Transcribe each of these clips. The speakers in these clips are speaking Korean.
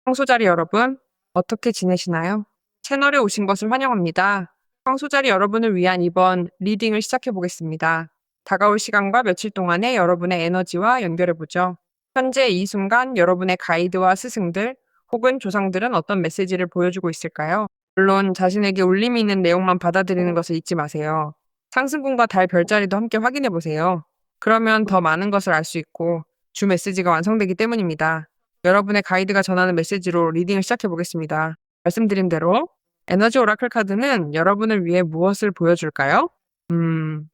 황소자리 여러분, 어떻게 지내시나요? 채널에 오신 것을 환영합니다. 황소자리 여러분을 위한 이번 리딩을 시작해 보겠습니다. 다가올 시간과 며칠 동안의 여러분의 에너지와 연결해 보죠. 현재 이 순간 여러분의 가이드와 스승들 혹은 조상들은 어떤 메시지를 보여주고 있을까요? 물론 자신에게 울림이 있는 내용만 받아들이는 것을 잊지 마세요. 상승군과 달 별자리도 함께 확인해 보세요. 그러면 더 많은 것을 알 수 있고 주 메시지가 완성되기 때문입니다. 여러분의 가이드가 전하는 메시지로 리딩을 시작해 보겠습니다. 말씀드린 대로 에너지 오라클 카드는 여러분을 위해 무엇을 보여줄까요?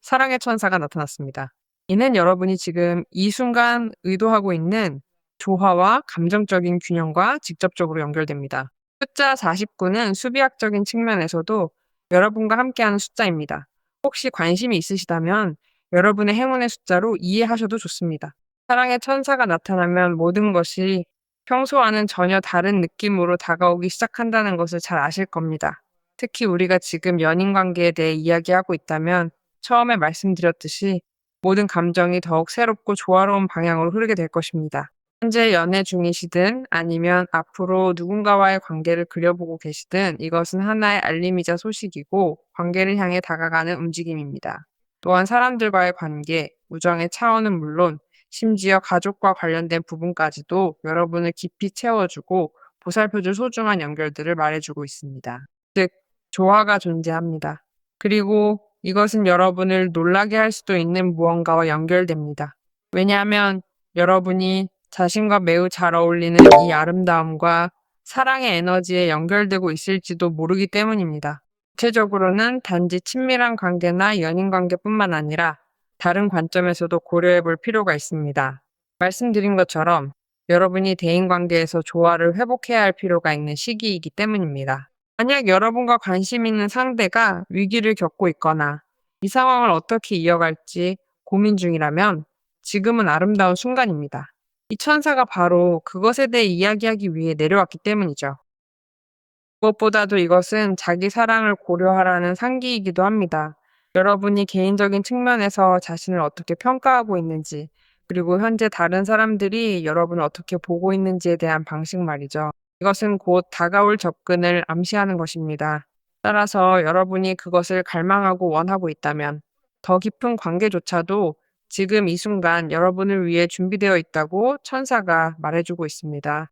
사랑의 천사가 나타났습니다. 이는 여러분이 지금 이 순간 의도하고 있는 조화와 감정적인 균형과 직접적으로 연결됩니다. 숫자 49는 수비학적인 측면에서도 여러분과 함께하는 숫자입니다. 혹시 관심이 있으시다면 여러분의 행운의 숫자로 이해하셔도 좋습니다. 사랑의 천사가 나타나면 모든 것이 평소와는 전혀 다른 느낌으로 다가오기 시작한다는 것을 잘 아실 겁니다. 특히 우리가 지금 연인 관계에 대해 이야기하고 있다면 처음에 말씀드렸듯이 모든 감정이 더욱 새롭고 조화로운 방향으로 흐르게 될 것입니다. 현재 연애 중이시든 아니면 앞으로 누군가와의 관계를 그려보고 계시든 이것은 하나의 알림이자 소식이고 관계를 향해 다가가는 움직임입니다. 또한 사람들과의 관계, 우정의 차원은 물론 심지어 가족과 관련된 부분까지도 여러분을 깊이 채워주고 보살펴줄 소중한 연결들을 말해주고 있습니다. 즉, 조화가 존재합니다. 그리고 이것은 여러분을 놀라게 할 수도 있는 무언가와 연결됩니다. 왜냐하면 여러분이 자신과 매우 잘 어울리는 이 아름다움과 사랑의 에너지에 연결되고 있을지도 모르기 때문입니다. 구체적으로는 단지 친밀한 관계나 연인 관계뿐만 아니라 다른 관점에서도 고려해 볼 필요가 있습니다. 말씀드린 것처럼 여러분이 대인관계에서 조화를 회복해야 할 필요가 있는 시기이기 때문입니다. 만약 여러분과 관심 있는 상대가 위기를 겪고 있거나 이 상황을 어떻게 이어갈지 고민 중이라면 지금은 아름다운 순간입니다. 이 천사가 바로 그것에 대해 이야기하기 위해 내려왔기 때문이죠. 무엇보다도 이것은 자기 사랑을 고려하라는 상기이기도 합니다. 여러분이 개인적인 측면에서 자신을 어떻게 평가하고 있는지, 그리고 현재 다른 사람들이 여러분을 어떻게 보고 있는지에 대한 방식 말이죠. 이것은 곧 다가올 접근을 암시하는 것입니다. 따라서 여러분이 그것을 갈망하고 원하고 있다면 더 깊은 관계조차도 지금 이 순간 여러분을 위해 준비되어 있다고 천사가 말해주고 있습니다.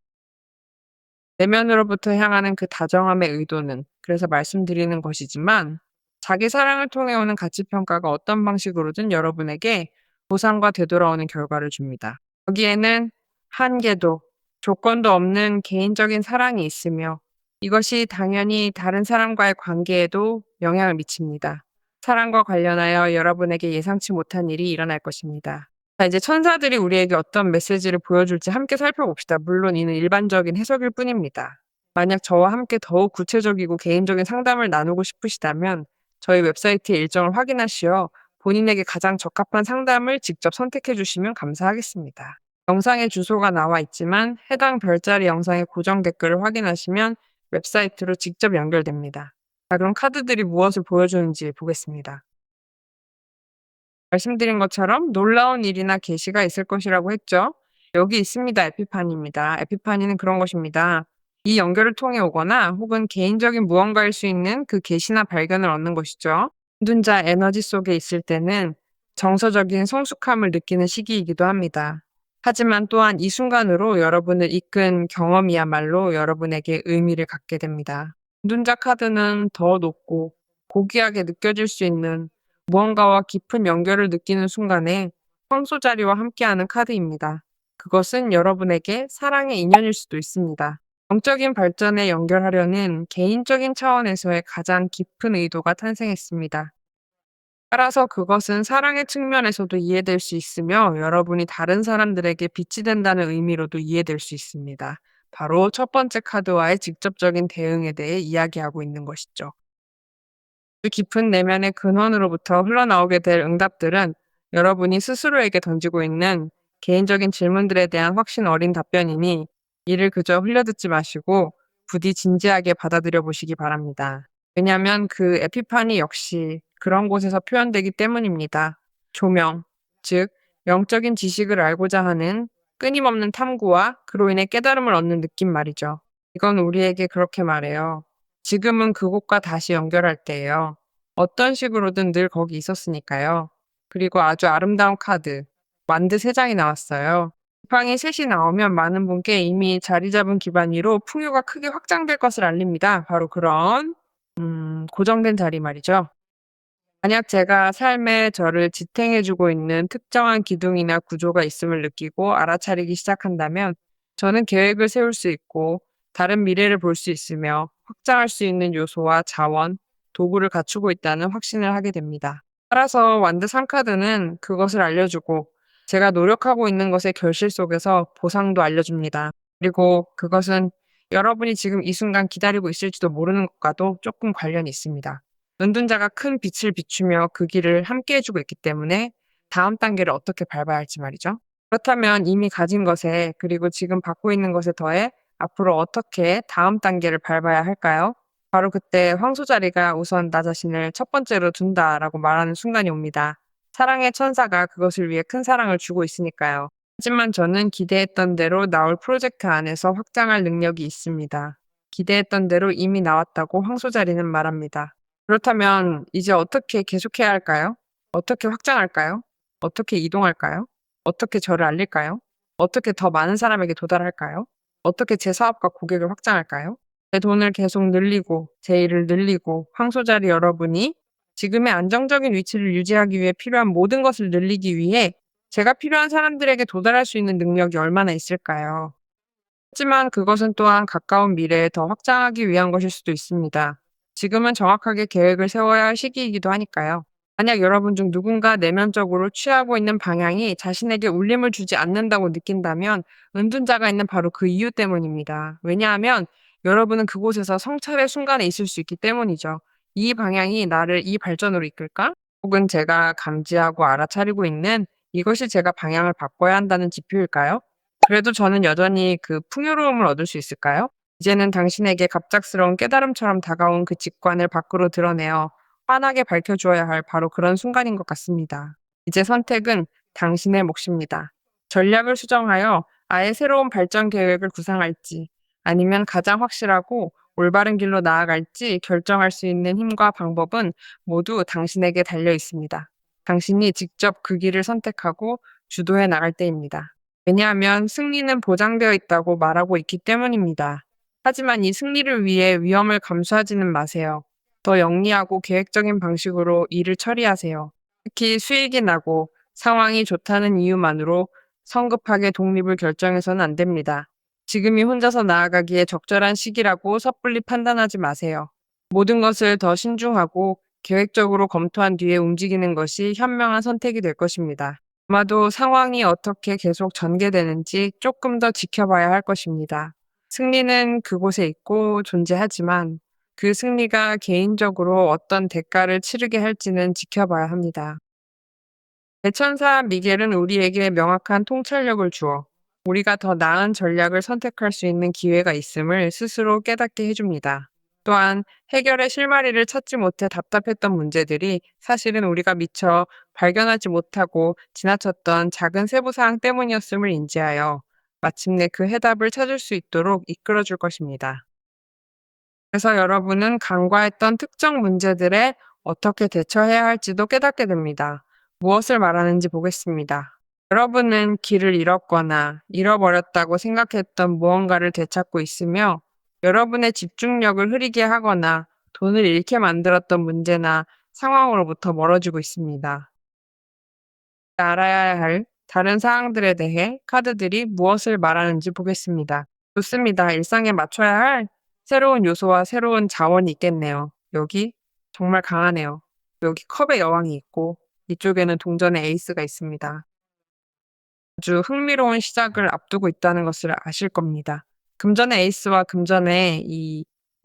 내면으로부터 향하는 그 다정함의 의도는 그래서 말씀드리는 것이지만 자기 사랑을 통해 오는 가치평가가 어떤 방식으로든 여러분에게 보상과 되돌아오는 결과를 줍니다. 여기에는 한계도 조건도 없는 개인적인 사랑이 있으며 이것이 당연히 다른 사람과의 관계에도 영향을 미칩니다. 사랑과 관련하여 여러분에게 예상치 못한 일이 일어날 것입니다. 자, 이제 천사들이 우리에게 어떤 메시지를 보여줄지 함께 살펴봅시다. 물론 이는 일반적인 해석일 뿐입니다. 만약 저와 함께 더욱 구체적이고 개인적인 상담을 나누고 싶으시다면 저희 웹사이트의 일정을 확인하시어 본인에게 가장 적합한 상담을 직접 선택해 주시면 감사하겠습니다. 영상의 주소가 나와 있지만 해당 별자리 영상의 고정 댓글을 확인하시면 웹사이트로 직접 연결됩니다. 자, 그럼 카드들이 무엇을 보여주는지 보겠습니다. 말씀드린 것처럼 놀라운 일이나 계시가 있을 것이라고 했죠. 여기 있습니다. 에피파니입니다. 에피파니는 그런 것입니다. 이 연결을 통해 오거나 혹은 개인적인 무언가일 수 있는 그 계시나 발견을 얻는 것이죠. 눈자 에너지 속에 있을 때는 정서적인 성숙함을 느끼는 시기이기도 합니다. 하지만 또한 이 순간으로 여러분을 이끈 경험이야말로 여러분에게 의미를 갖게 됩니다. 눈자 카드는 더 높고 고귀하게 느껴질 수 있는 무언가와 깊은 연결을 느끼는 순간에 황소자리와 함께하는 카드입니다. 그것은 여러분에게 사랑의 인연일 수도 있습니다. 영적인 발전에 연결하려는 개인적인 차원에서의 가장 깊은 의도가 탄생했습니다. 따라서 그것은 사랑의 측면에서도 이해될 수 있으며 여러분이 다른 사람들에게 빛이 된다는 의미로도 이해될 수 있습니다. 바로 첫 번째 카드와의 직접적인 대응에 대해 이야기하고 있는 것이죠. 그 깊은 내면의 근원으로부터 흘러나오게 될 응답들은 여러분이 스스로에게 던지고 있는 개인적인 질문들에 대한 확신 어린 답변이니 이를 그저 흘려듣지 마시고 부디 진지하게 받아들여 보시기 바랍니다. 왜냐하면 그 에피파니 역시 그런 곳에서 표현되기 때문입니다. 조명, 즉 영적인 지식을 알고자 하는 끊임없는 탐구와 그로 인해 깨달음을 얻는 느낌 말이죠. 이건 우리에게 그렇게 말해요. 지금은 그곳과 다시 연결할 때예요. 어떤 식으로든 늘 거기 있었으니까요. 그리고 아주 아름다운 카드, 완드 3장이 나왔어요. 지팡이 셋이 나오면 많은 분께 이미 자리 잡은 기반 위로 풍요가 크게 확장될 것을 알립니다. 바로 그런 고정된 자리 말이죠. 만약 제가 삶에 저를 지탱해주고 있는 특정한 기둥이나 구조가 있음을 느끼고 알아차리기 시작한다면 저는 계획을 세울 수 있고 다른 미래를 볼 수 있으며 확장할 수 있는 요소와 자원, 도구를 갖추고 있다는 확신을 하게 됩니다. 따라서 완드 3카드는 그것을 알려주고 제가 노력하고 있는 것의 결실 속에서 보상도 알려줍니다. 그리고 그것은 여러분이 지금 이 순간 기다리고 있을지도 모르는 것과도 조금 관련이 있습니다. 눈동자가 큰 빛을 비추며 그 길을 함께 해주고 있기 때문에 다음 단계를 어떻게 밟아야 할지 말이죠. 그렇다면 이미 가진 것에 그리고 지금 받고 있는 것에 더해 앞으로 어떻게 다음 단계를 밟아야 할까요? 바로 그때 황소자리가 우선 나 자신을 첫 번째로 둔다라고 말하는 순간이 옵니다. 사랑의 천사가 그것을 위해 큰 사랑을 주고 있으니까요. 하지만 저는 기대했던 대로 나올 프로젝트 안에서 확장할 능력이 있습니다. 기대했던 대로 이미 나왔다고 황소자리는 말합니다. 그렇다면 이제 어떻게 계속해야 할까요? 어떻게 확장할까요? 어떻게 이동할까요? 어떻게 저를 알릴까요? 어떻게 더 많은 사람에게 도달할까요? 어떻게 제 사업과 고객을 확장할까요? 제 돈을 계속 늘리고 제 일을 늘리고 황소자리 여러분이 지금의 안정적인 위치를 유지하기 위해 필요한 모든 것을 늘리기 위해 제가 필요한 사람들에게 도달할 수 있는 능력이 얼마나 있을까요? 하지만 그것은 또한 가까운 미래에 더 확장하기 위한 것일 수도 있습니다. 지금은 정확하게 계획을 세워야 할 시기이기도 하니까요. 만약 여러분 중 누군가 내면적으로 취하고 있는 방향이 자신에게 울림을 주지 않는다고 느낀다면 은둔자가 있는 바로 그 이유 때문입니다. 왜냐하면 여러분은 그곳에서 성찰의 순간에 있을 수 있기 때문이죠. 이 방향이 나를 이 발전으로 이끌까? 혹은 제가 감지하고 알아차리고 있는 이것이 제가 방향을 바꿔야 한다는 지표일까요? 그래도 저는 여전히 그 풍요로움을 얻을 수 있을까요? 이제는 당신에게 갑작스러운 깨달음처럼 다가온 그 직관을 밖으로 드러내어 환하게 밝혀주어야 할 바로 그런 순간인 것 같습니다. 이제 선택은 당신의 몫입니다. 전략을 수정하여 아예 새로운 발전 계획을 구상할지, 아니면 가장 확실하고 올바른 길로 나아갈지 결정할 수 있는 힘과 방법은 모두 당신에게 달려 있습니다. 당신이 직접 그 길을 선택하고 주도해 나갈 때입니다. 왜냐하면 승리는 보장되어 있다고 말하고 있기 때문입니다. 하지만 이 승리를 위해 위험을 감수하지는 마세요. 더 영리하고 계획적인 방식으로 일을 처리하세요. 특히 수익이 나고 상황이 좋다는 이유만으로 성급하게 독립을 결정해서는 안 됩니다. 지금이 혼자서 나아가기에 적절한 시기라고 섣불리 판단하지 마세요. 모든 것을 더 신중하고 계획적으로 검토한 뒤에 움직이는 것이 현명한 선택이 될 것입니다. 아마도 상황이 어떻게 계속 전개되는지 조금 더 지켜봐야 할 것입니다. 승리는 그곳에 있고 존재하지만 그 승리가 개인적으로 어떤 대가를 치르게 할지는 지켜봐야 합니다. 대천사 미겔은 우리에게 명확한 통찰력을 주어 우리가 더 나은 전략을 선택할 수 있는 기회가 있음을 스스로 깨닫게 해줍니다. 또한 해결의 실마리를 찾지 못해 답답했던 문제들이 사실은 우리가 미처 발견하지 못하고 지나쳤던 작은 세부사항 때문이었음을 인지하여 마침내 그 해답을 찾을 수 있도록 이끌어줄 것입니다. 그래서 여러분은 간과했던 특정 문제들에 어떻게 대처해야 할지도 깨닫게 됩니다. 무엇을 말하는지 보겠습니다. 여러분은 길을 잃었거나 잃어버렸다고 생각했던 무언가를 되찾고 있으며 여러분의 집중력을 흐리게 하거나 돈을 잃게 만들었던 문제나 상황으로부터 멀어지고 있습니다. 알아야 할 다른 사항들에 대해 카드들이 무엇을 말하는지 보겠습니다. 좋습니다. 일상에 맞춰야 할 새로운 요소와 새로운 자원이 있겠네요. 여기 정말 강하네요. 여기 컵의 여왕이 있고 이쪽에는 동전의 에이스가 있습니다. 아주 흥미로운 시작을 앞두고 있다는 것을 아실 겁니다. 금전의 에이스와 금전의 이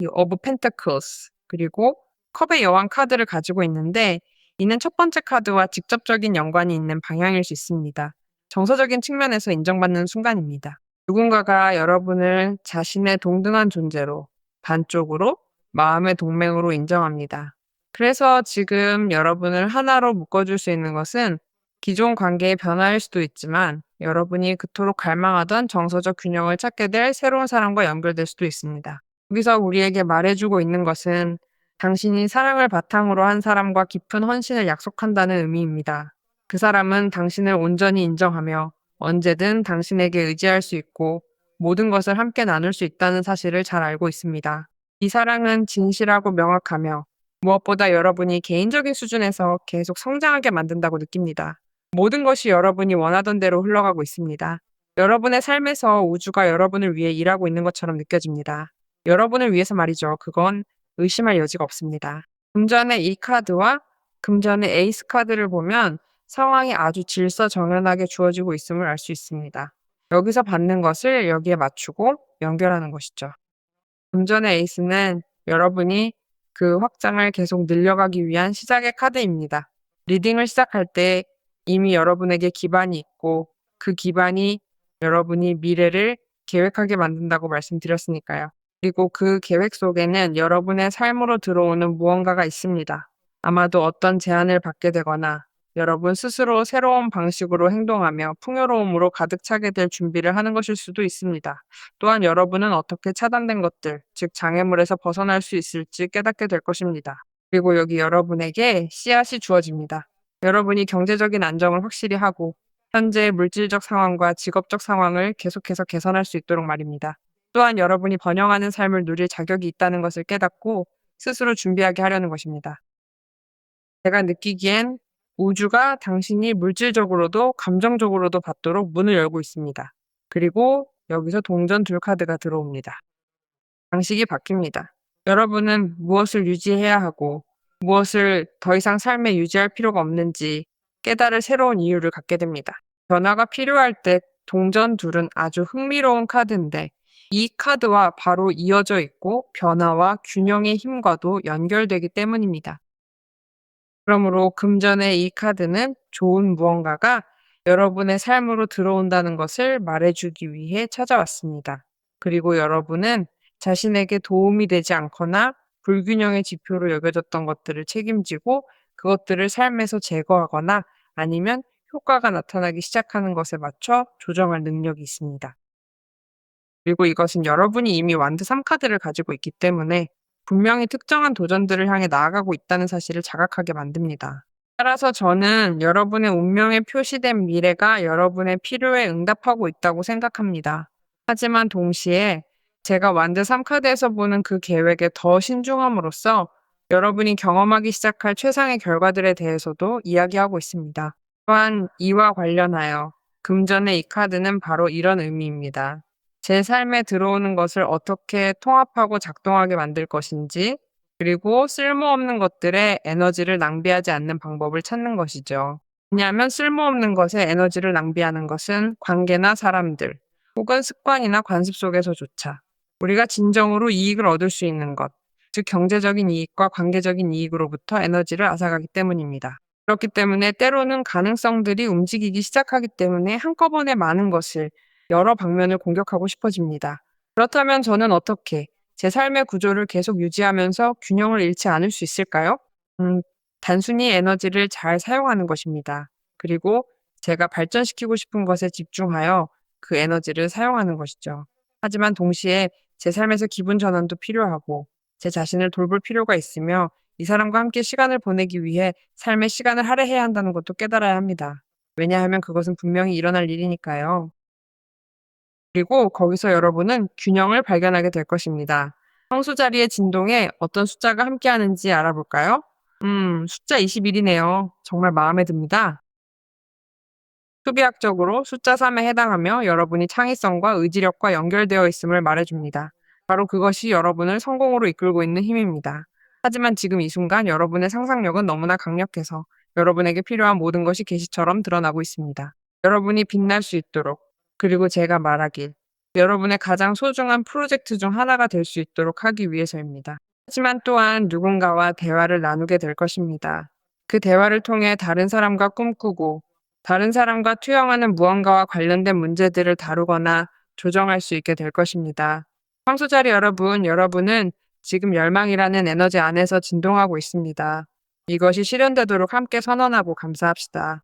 오브 펜터클스 그리고 컵의 여왕 카드를 가지고 있는데 이는 첫 번째 카드와 직접적인 연관이 있는 방향일 수 있습니다. 정서적인 측면에서 인정받는 순간입니다. 누군가가 여러분을 자신의 동등한 존재로, 반쪽으로, 마음의 동맹으로 인정합니다. 그래서 지금 여러분을 하나로 묶어줄 수 있는 것은 기존 관계의 변화일 수도 있지만 여러분이 그토록 갈망하던 정서적 균형을 찾게 될 새로운 사람과 연결될 수도 있습니다. 여기서 우리에게 말해주고 있는 것은 당신이 사랑을 바탕으로 한 사람과 깊은 헌신을 약속한다는 의미입니다. 그 사람은 당신을 온전히 인정하며 언제든 당신에게 의지할 수 있고 모든 것을 함께 나눌 수 있다는 사실을 잘 알고 있습니다. 이 사랑은 진실하고 명확하며 무엇보다 여러분이 개인적인 수준에서 계속 성장하게 만든다고 느낍니다. 모든 것이 여러분이 원하던 대로 흘러가고 있습니다. 여러분의 삶에서 우주가 여러분을 위해 일하고 있는 것처럼 느껴집니다. 여러분을 위해서 말이죠. 그건 의심할 여지가 없습니다. 금전의 이 카드와 금전의 에이스 카드를 보면 상황이 아주 질서정연하게 주어지고 있음을 알 수 있습니다. 여기서 받는 것을 여기에 맞추고 연결하는 것이죠. 금전의 에이스는 여러분이 그 확장을 계속 늘려가기 위한 시작의 카드입니다. 리딩을 시작할 때 이미 여러분에게 기반이 있고 그 기반이 여러분이 미래를 계획하게 만든다고 말씀드렸으니까요. 그리고 그 계획 속에는 여러분의 삶으로 들어오는 무언가가 있습니다. 아마도 어떤 제안을 받게 되거나 여러분 스스로 새로운 방식으로 행동하며 풍요로움으로 가득 차게 될 준비를 하는 것일 수도 있습니다. 또한 여러분은 어떻게 차단된 것들, 즉 장애물에서 벗어날 수 있을지 깨닫게 될 것입니다. 그리고 여기 여러분에게 씨앗이 주어집니다. 여러분이 경제적인 안정을 확실히 하고 현재의 물질적 상황과 직업적 상황을 계속해서 개선할 수 있도록 말입니다. 또한 여러분이 번영하는 삶을 누릴 자격이 있다는 것을 깨닫고 스스로 준비하게 하려는 것입니다. 제가 느끼기엔 우주가 당신이 물질적으로도 감정적으로도 받도록 문을 열고 있습니다. 그리고 여기서 동전 둘 카드가 들어옵니다. 방식이 바뀝니다. 여러분은 무엇을 유지해야 하고 무엇을 더 이상 삶에 유지할 필요가 없는지 깨달을 새로운 이유를 갖게 됩니다. 변화가 필요할 때 동전 둘은 아주 흥미로운 카드인데 이 카드와 바로 이어져 있고 변화와 균형의 힘과도 연결되기 때문입니다. 그러므로 금전의 이 카드는 좋은 무언가가 여러분의 삶으로 들어온다는 것을 말해주기 위해 찾아왔습니다. 그리고 여러분은 자신에게 도움이 되지 않거나 불균형의 지표로 여겨졌던 것들을 책임지고 그것들을 삶에서 제거하거나 아니면 효과가 나타나기 시작하는 것에 맞춰 조정할 능력이 있습니다. 그리고 이것은 여러분이 이미 완드 3카드를 가지고 있기 때문에 분명히 특정한 도전들을 향해 나아가고 있다는 사실을 자각하게 만듭니다. 따라서 저는 여러분의 운명에 표시된 미래가 여러분의 필요에 응답하고 있다고 생각합니다. 하지만 동시에 제가 완드 3카드에서 보는 그 계획에 더 신중함으로써 여러분이 경험하기 시작할 최상의 결과들에 대해서도 이야기하고 있습니다. 또한 이와 관련하여 금전의 이 카드는 바로 이런 의미입니다. 제 삶에 들어오는 것을 어떻게 통합하고 작동하게 만들 것인지, 그리고 쓸모없는 것들에 에너지를 낭비하지 않는 방법을 찾는 것이죠. 왜냐하면 쓸모없는 것에 에너지를 낭비하는 것은 관계나 사람들, 혹은 습관이나 관습 속에서조차 우리가 진정으로 이익을 얻을 수 있는 것, 즉 경제적인 이익과 관계적인 이익으로부터 에너지를 앗아가기 때문입니다. 그렇기 때문에 때로는 가능성들이 움직이기 시작하기 때문에 한꺼번에 많은 것을 여러 방면을 공격하고 싶어집니다. 그렇다면 저는 어떻게 제 삶의 구조를 계속 유지하면서 균형을 잃지 않을 수 있을까요? 단순히 에너지를 잘 사용하는 것입니다. 그리고 제가 발전시키고 싶은 것에 집중하여 그 에너지를 사용하는 것이죠. 하지만 동시에 제 삶에서 기분 전환도 필요하고 제 자신을 돌볼 필요가 있으며 이 사람과 함께 시간을 보내기 위해 삶의 시간을 할애해야 한다는 것도 깨달아야 합니다. 왜냐하면 그것은 분명히 일어날 일이니까요. 그리고 거기서 여러분은 균형을 발견하게 될 것입니다. 성수 자리의 진동에 어떤 숫자가 함께하는지 알아볼까요? 숫자 21이네요. 정말 마음에 듭니다. 수비학적으로 숫자 3에 해당하며 여러분이 창의성과 의지력과 연결되어 있음을 말해줍니다. 바로 그것이 여러분을 성공으로 이끌고 있는 힘입니다. 하지만 지금 이 순간 여러분의 상상력은 너무나 강력해서 여러분에게 필요한 모든 것이 계시처럼 드러나고 있습니다. 여러분이 빛날 수 있도록, 그리고 제가 말하길, 여러분의 가장 소중한 프로젝트 중 하나가 될 수 있도록 하기 위해서입니다. 하지만 또한 누군가와 대화를 나누게 될 것입니다. 그 대화를 통해 다른 사람과 꿈꾸고 다른 사람과 투영하는 무언가와 관련된 문제들을 다루거나 조정할 수 있게 될 것입니다. 황소자리 여러분, 여러분은 지금 열망이라는 에너지 안에서 진동하고 있습니다. 이것이 실현되도록 함께 선언하고 감사합시다.